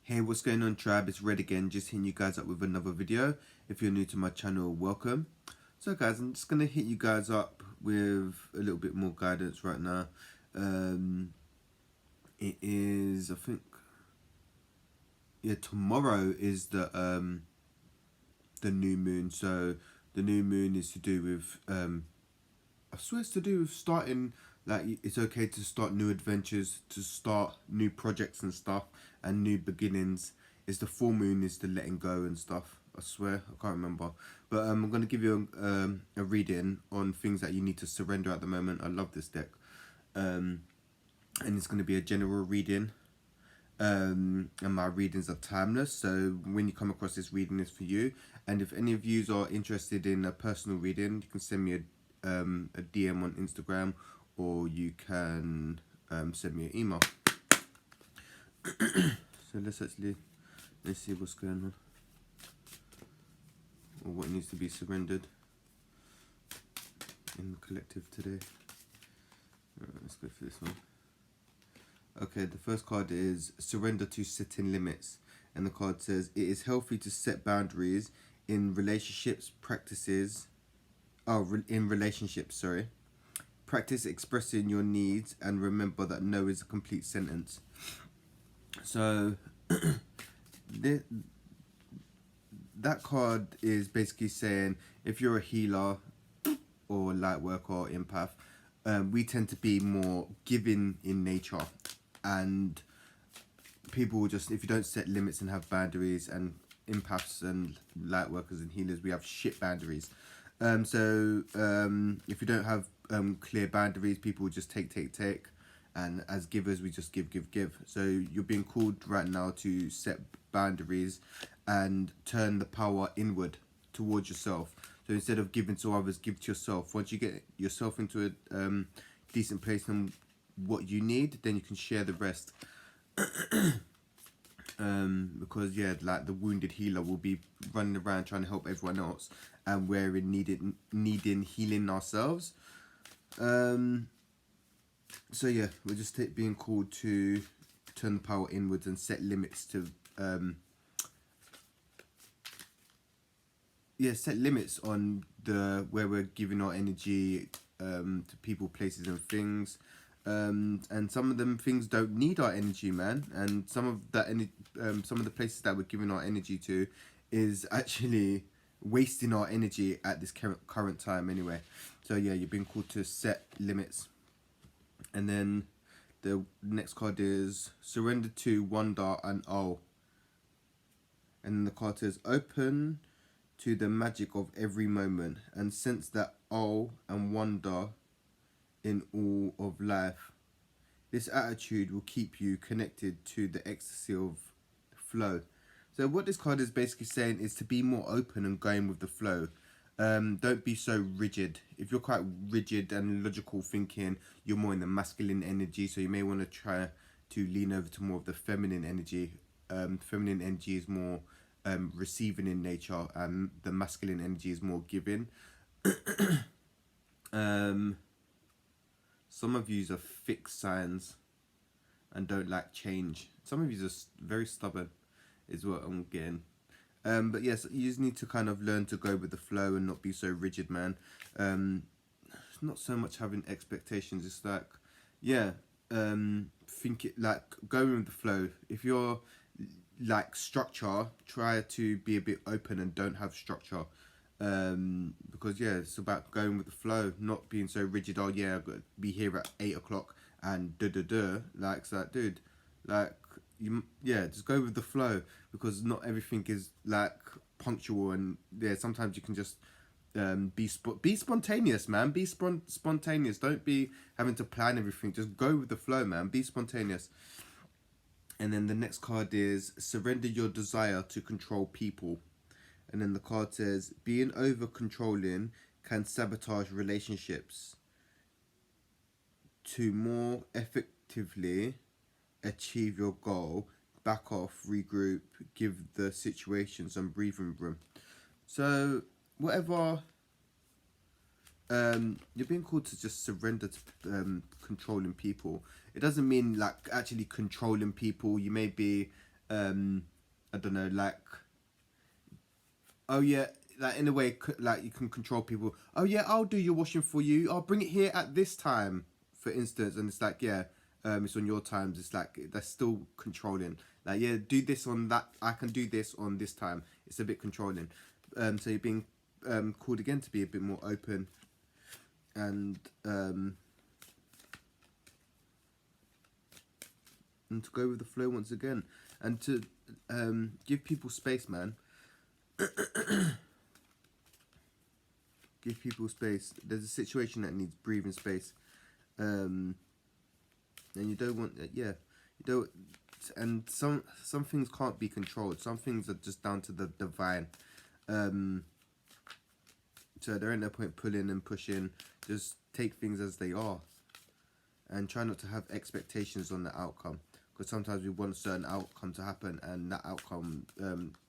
Hey, what's going on, tribe? It's Red again, just hitting you guys up with another video. If you're new to my channel, welcome. So guys, I'm just gonna hit you guys up with a little bit more guidance right now. It is, I think, yeah, tomorrow is the new moon. So the new moon is to do with I swear it's to do with starting, like, it's okay to start new adventures, to start new projects and stuff, and new beginnings. It's the full moon is the letting go and stuff. I swear, I can't remember. But I'm going to give you a reading on things that you need to surrender at the moment. I love this deck. And it's going to be a general reading. And my readings are timeless, so when you come across this reading, is for you. And if any of you are interested in a personal reading, you can send me a DM on Instagram, or you can send me an email. So let's see what's going on, or what needs to be surrendered in the collective today. Let's go for this one. Okay, the first card is surrender to setting limits, and the card says it is healthy to set boundaries in relationships. Practice expressing your needs and remember that no is a complete sentence. So that card is basically saying if you're a healer or light worker or empath, we tend to be more giving in nature, and people will just, if you don't set limits and have boundaries, and empaths and light workers and healers, we have shit boundaries. So if you don't have clear boundaries, people will just take, and as givers we just give. So you're being called right now to set boundaries and turn the power inward towards yourself. So instead of giving to others, give to yourself. Once you get yourself into a decent place and what you need, then you can share the rest. Because yeah, like the wounded healer will be running around trying to help everyone else, and we're in needing healing ourselves. So yeah, we're just being called to turn the power inwards and set limits to set limits on where we're giving our energy to people, places and things. And some of them things don't need our energy, man, and some of the places that we're giving our energy to is actually wasting our energy at this current time anyway. So yeah, you're being called to set limits. And then the next card is surrender to wonder and awe. And then the card says open to the magic of every moment and sense that awe and wonder in all of life. This attitude will keep you connected to the ecstasy of flow. So what this card is basically saying is to be more open and going with the flow. Don't be so rigid. If you're quite rigid and logical thinking, you're more in the masculine energy, so you may want to try to lean over to more of the feminine energy. Feminine energy is more receiving in nature, and the masculine energy is more giving. Some of you are fixed signs and don't like change. Some of you are very stubborn, is what I'm getting. But yes, you just need to kind of learn to go with the flow and not be so rigid, man. It's not so much having expectations. It's like, yeah, think it like going with the flow. If you're like structure, try to be a bit open and don't have structure. Because yeah, it's about going with the flow, not being so rigid. Oh yeah, I've got to be here at 8 o'clock and like, it's like, dude, like, just go with the flow, because not everything is like punctual, and yeah, sometimes you can just be spontaneous, man. Be spontaneous. Don't be having to plan everything. Just go with the flow, man. Be spontaneous. And then the next card is surrender your desire to control people. And then the card says being over controlling can sabotage relationships. To more effectively achieve your goal, back off, regroup, give the situation some breathing room. So whatever, you're being called to just surrender to controlling people. It doesn't mean like actually controlling people. You may be I don't know, like, oh yeah, like in a way, like you can control people. Oh yeah, I'll do your washing for you. I'll bring it here at this time, for instance. And it's like, yeah, it's on your times. It's like that's still controlling. Like, yeah, do this on that. I can do this on this time. It's a bit controlling. So you're being called again to be a bit more open and to go with the flow once again, and to give people space, man. Give people space. There's a situation that needs breathing space, and you don't want, yeah, you don't. And some things can't be controlled. Some things are just down to the divine. So there ain't no point pulling and pushing. Just take things as they are, and try not to have expectations on the outcome. Because sometimes we want a certain outcome to happen, and that outcome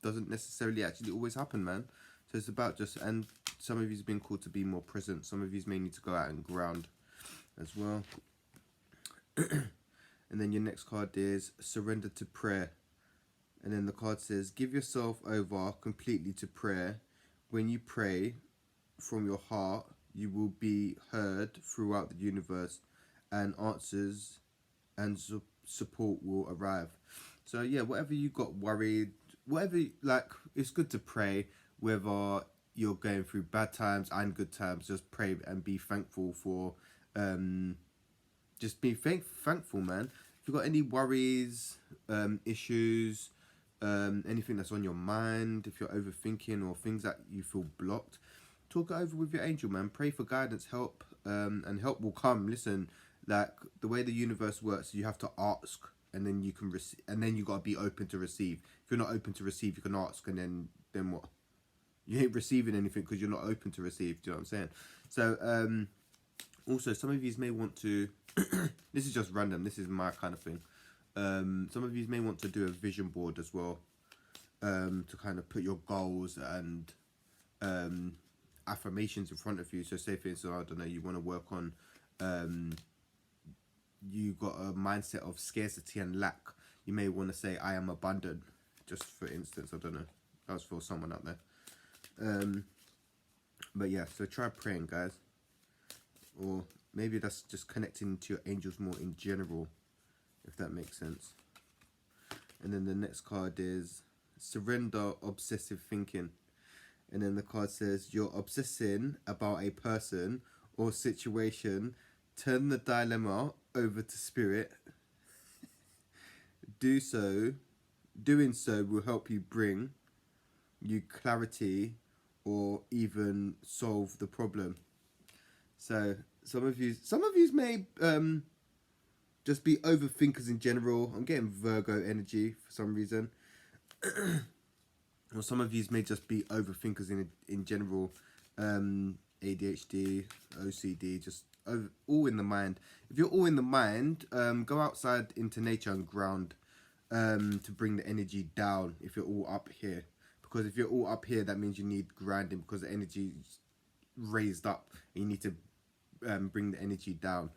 doesn't necessarily actually always happen, man. So it's about just, and some of you's been called to be more present. Some of you's may need to go out and ground as well. And then your next card is surrender to prayer. And then the card says, give yourself over completely to prayer. When you pray from your heart, you will be heard throughout the universe, and answers and support will arrive. So yeah, whatever you got worried, whatever, like, it's good to pray, whether you're going through bad times and good times. Just pray and be thankful for just be thankful, man. If you've got any worries, issues, anything that's on your mind, if you're overthinking or things that you feel blocked, talk it over with your angel, man. Pray for guidance, help, and help will come. Listen, like, the way the universe works, you have to ask, and then you can receive, and then you got to be open to receive. If you're not open to receive, you can ask, and then what? You ain't receiving anything because you're not open to receive. Do you know what I'm saying? So also, some of you may want to this is just random, this is my kind of thing. Some of you may want to do a vision board as well, to kind of put your goals and affirmations in front of you. So say for instance, I don't know, you want to work on you got a mindset of scarcity and lack. You may want to say, I am abundant, just for instance. I don't know, that was for someone out there. But yeah, so try praying, guys. Or maybe that's just connecting to your angels more in general, if that makes sense. And then the next card is surrender obsessive thinking. And then the card says, you're obsessing about a person or situation. Turn the dilemma over to spirit. Doing so will help you bring you clarity or even solve the problem. So some of you may just be overthinkers in general. I'm getting Virgo energy for some reason. Or some of you may just be overthinkers in general. ADHD, OCD, just all in the mind. If you're all in the mind, go outside into nature and ground to bring the energy down if you're all up here. Because if you're all up here, that means you need grounding, because the energy is raised up and you need to bring the energy down.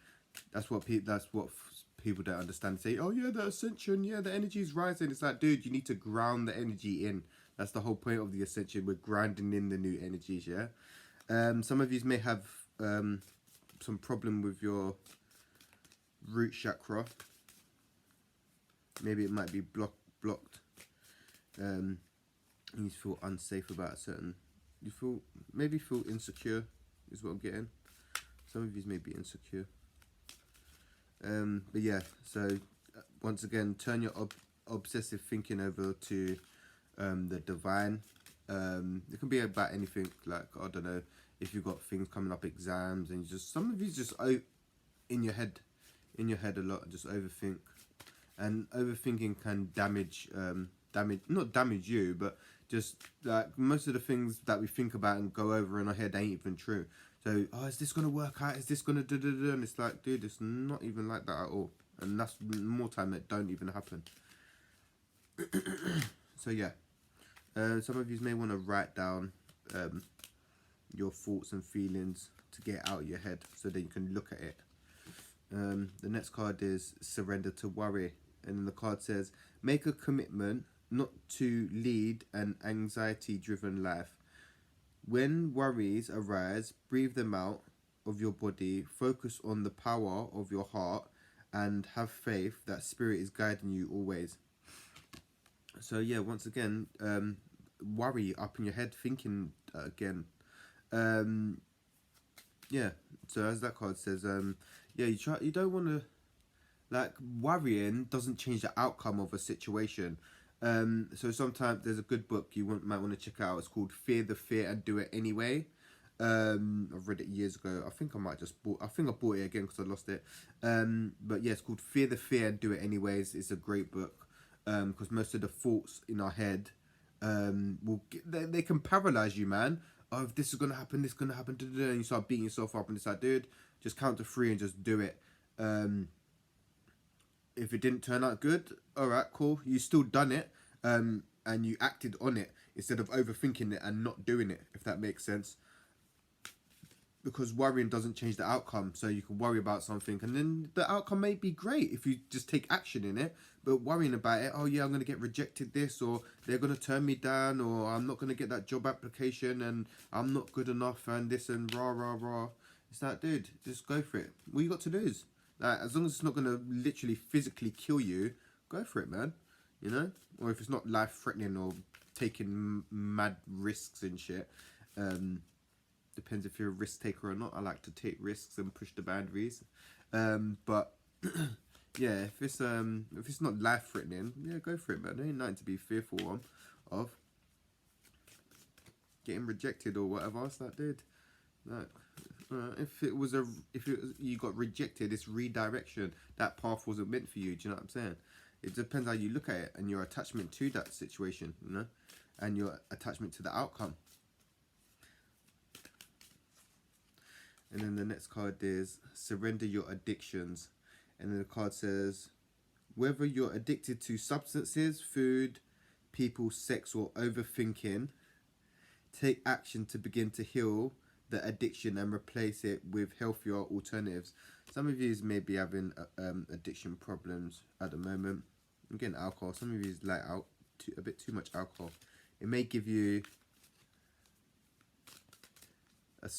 That's what people don't understand. Say, oh yeah, the ascension, yeah, the energy is rising. It's like, dude, you need to ground the energy in. That's the whole point of the ascension. We're grounding in the new energies, yeah. Some of you may have some problem with your root chakra. Maybe it might be blocked. You feel unsafe about a certain. Maybe feel insecure, is what I'm getting. Some of you may be insecure. But yeah, so once again, turn your obsessive thinking over to the divine. It can be about anything, like, I don't know, if you've got things coming up, exams, and some of you just in your head a lot, just overthink. And overthinking can not damage you, but just like most of the things that we think about and go over in our head ain't even true. So, oh, is this gonna work out? Is this gonna do? And it's like, dude, it's not even like that at all. And that's more time that don't even happen. So yeah, some of you may want to write down your thoughts and feelings to get out of your head, so that you can look at it. The next card is surrender to worry. And then the card says, make a commitment not to lead an anxiety-driven life. When worries arise, breathe them out of your body, focus on the power of your heart, and have faith that spirit is guiding you always. So yeah, once again, worry up in your head, thinking again. Yeah. So as that card says, yeah, you don't want to, like, worrying doesn't change the outcome of a situation. So sometimes there's a good book might want to check out. It's called Fear the Fear and Do It Anyway. I've read it years ago. I think I bought it again because I lost it. But yeah, it's called Fear the Fear and Do It Anyways. It's a great book. Because most of the thoughts in our head, they can paralyze you, man. Oh, if this is gonna happen, this is gonna happen, and you start beating yourself up, and it's like, dude, just count to 3 and just do it. If it didn't turn out good, all right, cool. You still done it, and you acted on it instead of overthinking it and not doing it. If that makes sense. Because worrying doesn't change the outcome, so you can worry about something and then the outcome may be great if you just take action in it. But worrying about it, oh yeah, I'm going to get rejected this, or they're going to turn me down, or I'm not going to get that job application and I'm not good enough and this and rah rah rah. It's like, dude, just go for it. What you got to lose? Like, as long as it's not going to literally physically kill you, go for it, man. You know? Or if it's not life threatening or taking mad risks and shit. Depends if you're a risk taker or not. I like to take risks and push the boundaries. But yeah, if it's not life threatening, yeah, go for it, man. There ain't nothing to be fearful of. Getting rejected or whatever. It's like, dude, like, if you got rejected, it's redirection. That path wasn't meant for you. Do you know what I'm saying? It depends how you look at it and your attachment to that situation, you know, and your attachment to the outcome. And then the next card is surrender your addictions. And then the card says, whether you're addicted to substances, food, people, sex, or overthinking, take action to begin to heal the addiction and replace it with healthier alternatives. Some of you may be having addiction problems at the moment. Again, alcohol. Some of you like a bit too much alcohol. It may give you a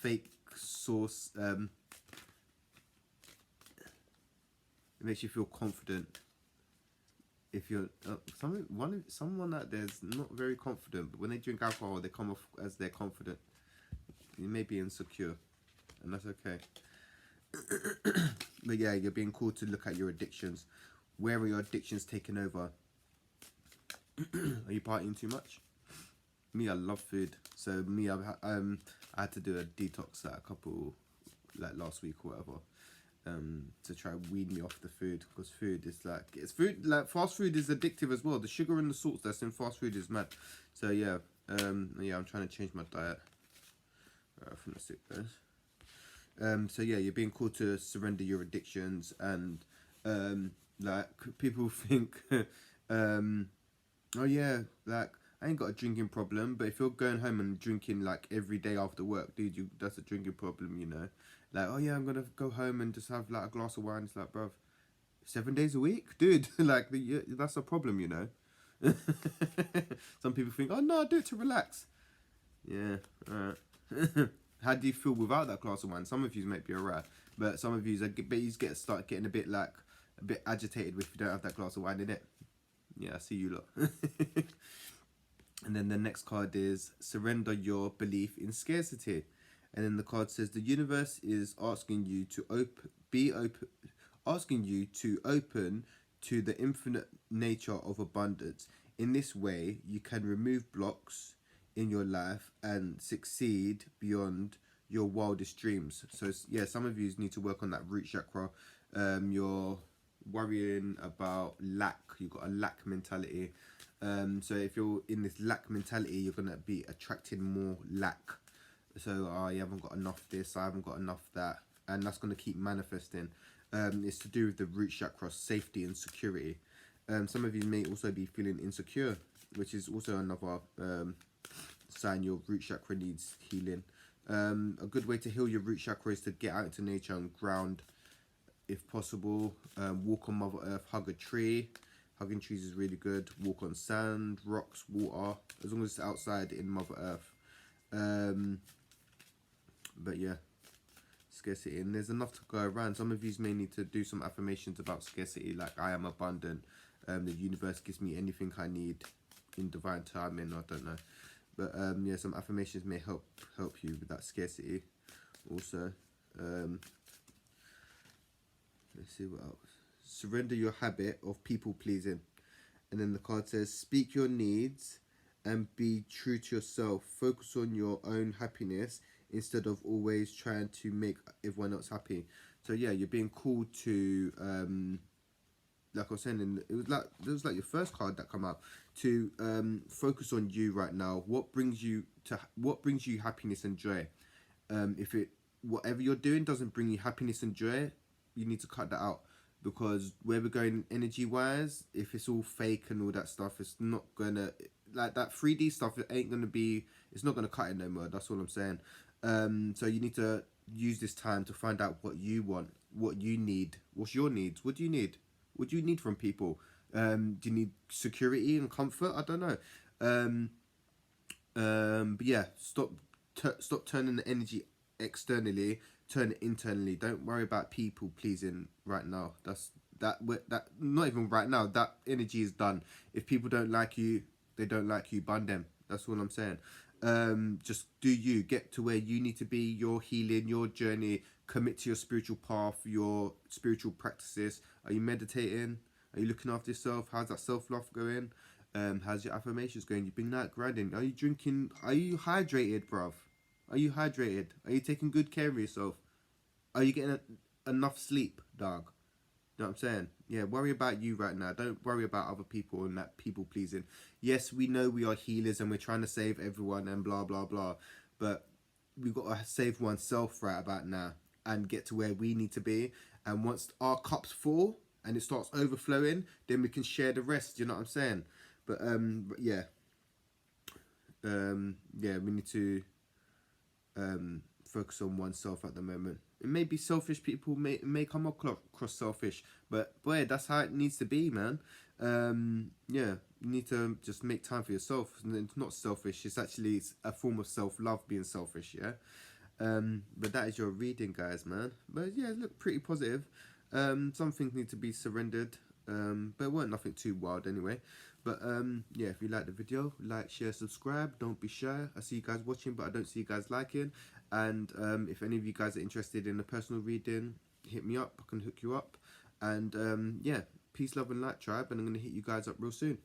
fake source. It makes you feel confident. If you're someone out there's not very confident, but when they drink alcohol, they come off as they're confident. You may be insecure, and that's okay. But yeah, you're being called to look at your addictions. Where are your addictions taking over? Are you partying too much? Me, I love food. So me, I had to do a detox like last week or whatever, to try and wean me off the food, because food is like fast food is addictive as well. The sugar and the salts that's in fast food is mad. So yeah, I'm trying to change my diet. From the sick guys. So yeah, you're being called to surrender your addictions, and like people think, oh yeah, like I ain't got a drinking problem, but if you're going home and drinking like every day after work, dude, that's a drinking problem, you know. Like, oh yeah, I'm gonna go home and just have like a glass of wine. It's like, bruv, 7 days a week, dude. Like, that's a problem, you know. Some people think, oh no, I do it to relax. Yeah, alright. How do you feel without that glass of wine? Some of you might be alright, but some of you start getting a bit agitated if you don't have that glass of wine in it. Yeah, I see you lot. And then the next card is surrender your belief in scarcity. And then the card says the universe is asking you to open to the infinite nature of abundance. In this way, you can remove blocks in your life and succeed beyond your wildest dreams. So yeah, some of you need to work on that root chakra. You're worrying about lack. You've got a lack mentality. So if you're in this lack mentality, you're gonna be attracting more lack. So I haven't got enough this, I haven't got enough that, and that's gonna keep manifesting. It's to do with the root chakra, safety and security. Some of you may also be feeling insecure, which is also another sign your root chakra needs healing. A good way to heal your root chakra is to get out into nature and ground if possible. Walk on Mother Earth, hug a tree. Hugging trees is really good. Walk on sand, rocks, water, as long as it's outside in Mother Earth. But yeah, scarcity, and there's enough to go around. Some of you may need to do some affirmations about scarcity, like I am abundant. The universe gives me anything I need in divine timing. I don't know, but yeah, some affirmations may help you with that scarcity. Also, let's see what else. Surrender your habit of people pleasing, and then the card says speak your needs and be true to yourself. Focus on your own happiness instead of always trying to make everyone else happy. So yeah, you're being called to like I was saying, it was like your first card that come out, to focus on you right now. What brings you happiness and joy? If it whatever you're doing doesn't bring you happiness and joy, you need to cut that out, because where we're going energy wise, if it's all fake and all that stuff, it's not gonna, like that 3D stuff, it ain't gonna be, it's not gonna cut it no more. That's all I'm saying. So you need to use this time to find out what you want, what you need, what's your needs, what do you need, what do you need from people. Do you need security and comfort? I don't know. But yeah, stop turning the energy externally, turn it internally. Don't worry about people pleasing right now. That not even right now. That energy is done. If people don't like you, they don't like you. Bun them. That's all I'm saying. Just do you, get to where you need to be, your healing, your journey. Commit to your spiritual path, your spiritual practices. Are you meditating? Are you looking after yourself? How's that self-love going? How's your affirmations going? You've been night grinding. Are you drinking? Are you hydrated, bruv? Are you hydrated? Are you taking good care of yourself? Are you getting enough sleep, dog? You know what I'm saying? Yeah, worry about you right now. Don't worry about other people and that people pleasing. Yes, we know we are healers and we're trying to save everyone and blah, blah, blah. But we've got to save oneself right about now and get to where we need to be. And once our cups full and it starts overflowing, then we can share the rest. You know what I'm saying? But yeah. Yeah, we need to focus on oneself at the moment. It may be selfish, people may come across selfish, but boy, that's how it needs to be, man. Yeah, you need to just make time for yourself. It's not selfish, it's actually a form of self-love, being selfish, yeah. But that is your reading, guys, man. But yeah, look pretty positive. Some things need to be surrendered, but it weren't nothing too wild anyway. But yeah, if you like the video, like, share, subscribe. Don't be shy. I see you guys watching, but I don't see you guys liking. And if any of you guys are interested in a personal reading, hit me up. I can hook you up. And yeah, peace, love, and light, tribe. And I'm going to hit you guys up real soon.